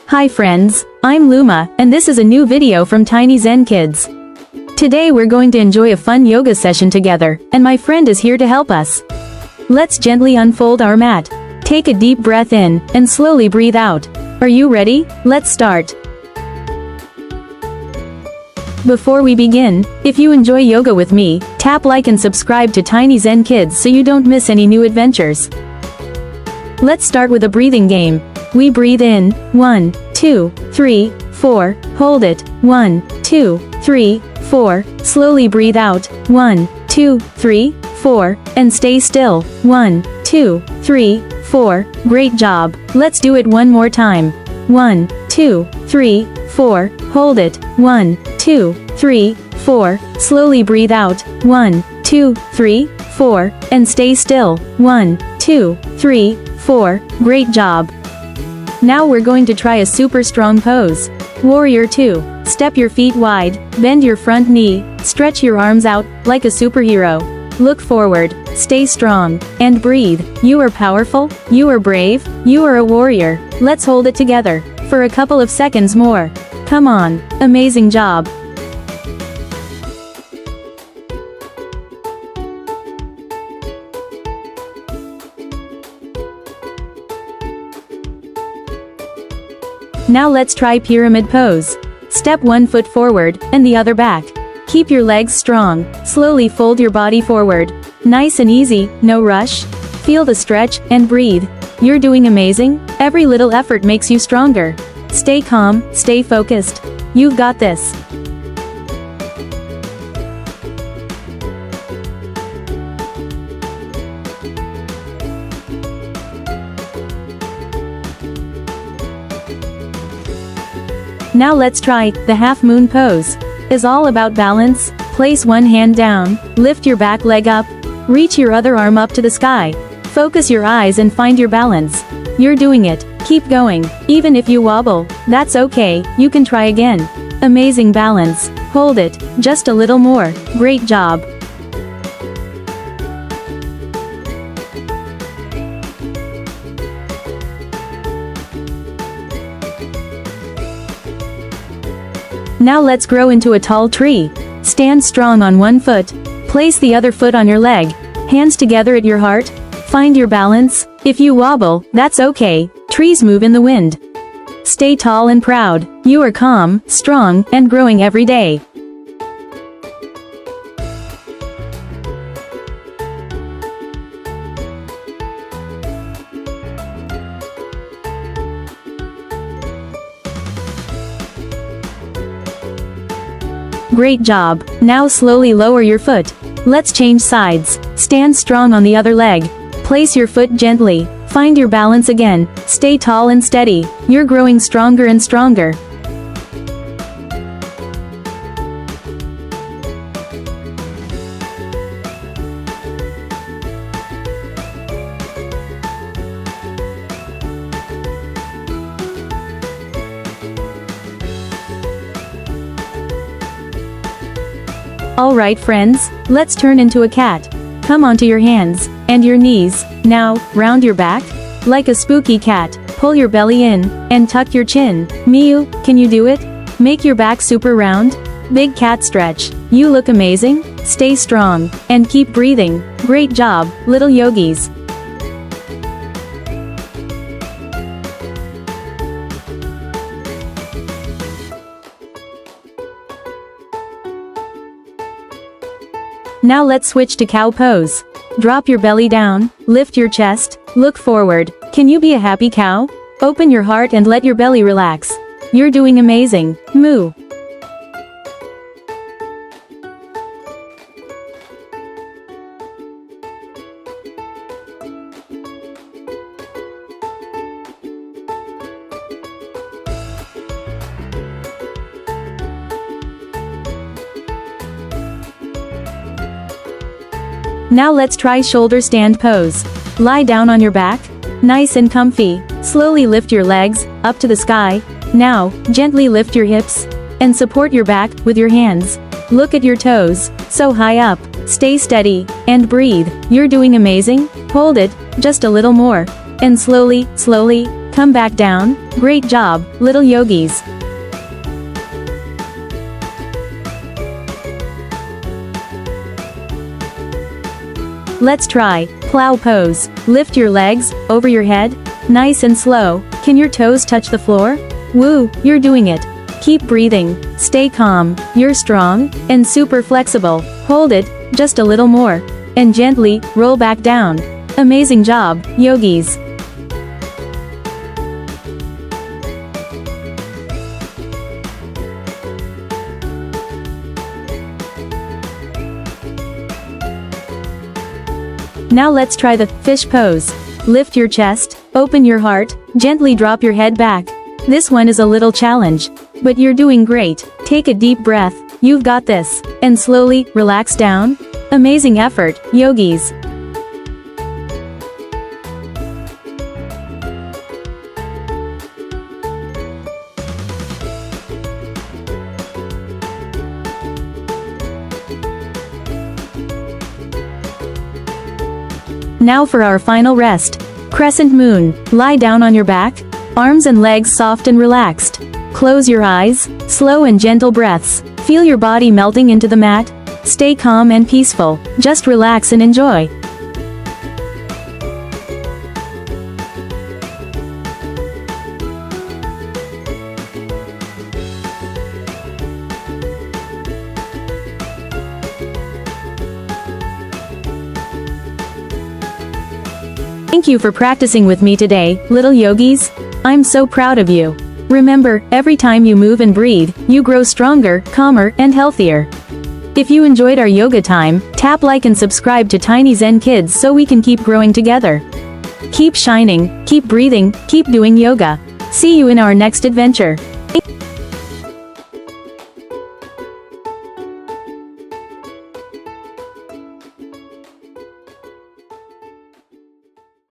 Hi friends, I'm Luma, and this is a new video from Tiny Zen Kids. Today we're going to enjoy a fun yoga session together, and my friend is here to help us. Let's gently unfold our mat. Take a deep breath in, and slowly breathe out. Are you ready? Let's start. Before we begin, if you enjoy yoga with me, tap like and subscribe to Tiny Zen Kids so you don't miss any new adventures. Let's start with a breathing game. We breathe in, 1, 2, 3, 4, hold it, 1, 2, 3, 4, slowly breathe out, 1, 2, 3, 4, and stay still, 1, 2, 3, 4, great job, let's do it one more time, 1, 2, 3, 4, hold it, 1, 2, 3, 4, slowly breathe out, 1, 2, 3, 4, and stay still, 1, 2, 3, 4, great job. Now we're going to try a super strong pose. Warrior 2. Step your feet wide, bend your front knee, stretch your arms out, like a superhero. Look forward, stay strong, and breathe. You are powerful, you are brave, you are a warrior. Let's hold it together, for a couple of seconds more. Come on, amazing job. Now let's try pyramid pose. Step one foot forward, and the other back. Keep your legs strong, slowly fold your body forward. Nice and easy, no rush. Feel the stretch, and breathe. You're doing amazing, every little effort makes you stronger. Stay calm, stay focused. You've got this. Now let's try the half moon pose. Is all about balance. Place one hand down, lift your back leg up, reach your other arm up to the sky. Focus your eyes and find your balance. You're doing it. Keep going. Even if you wobble, that's okay, you can try again. Amazing balance. Hold it, just a little more. Great job. Now let's grow into a tall tree. Stand strong on one foot. Place the other foot on your leg. Hands together at your heart. Find your balance. If you wobble, that's okay. Trees move in the wind. Stay tall and proud. You are calm, strong, and growing every day. Great job. Now slowly lower your foot. Let's change sides. Stand strong on the other leg. Place your foot gently. Find your balance again. Stay tall and steady. You're growing stronger and stronger. Alright friends, let's turn into a cat. Come onto your hands, and your knees. Now, round your back. Like a spooky cat, pull your belly in, and tuck your chin. Miu, can you do it? Make your back super round. Big cat stretch. You look amazing. Stay strong, and keep breathing. Great job, little yogis. Now let's switch to cow pose. Drop your belly down, lift your chest, look forward. Can you be a happy cow? Open your heart and let your belly relax. You're doing amazing. Moo. Now let's try shoulder stand pose. Lie down on your back. Nice and comfy. Slowly lift your legs, up to the sky. Now, gently lift your hips. And support your back, with your hands. Look at your toes, so high up. Stay steady, and breathe. You're doing amazing. Hold it, just a little more. And slowly, come back down. Great job, little yogis. Let's try plow pose. Lift your legs over your head. Nice and slow. Can your toes touch the floor? Woo, you're doing it. Keep breathing. Stay calm. You're strong and super flexible. Hold it just a little more. And gently roll back down. Amazing job, yogis. Now let's try the fish pose. Lift your chest, open your heart, gently drop your head back. This one is a little challenge, but you're doing great. Take a deep breath, you've got this, and slowly relax down. Amazing effort, yogis. Now for our final rest. Crescent moon. Lie down on your back, arms and legs soft and relaxed. Close your eyes, slow and gentle breaths. Feel your body melting into the mat. Stay calm and peaceful. Just relax and enjoy. Thank you for practicing with me today, little yogis. I'm so proud of you. Remember, every time you move and breathe, you grow stronger, calmer, and healthier. If you enjoyed our yoga time, tap like and subscribe to Tiny Zen Kids so we can keep growing together. Keep shining, keep breathing, keep doing yoga. See you in our next adventure.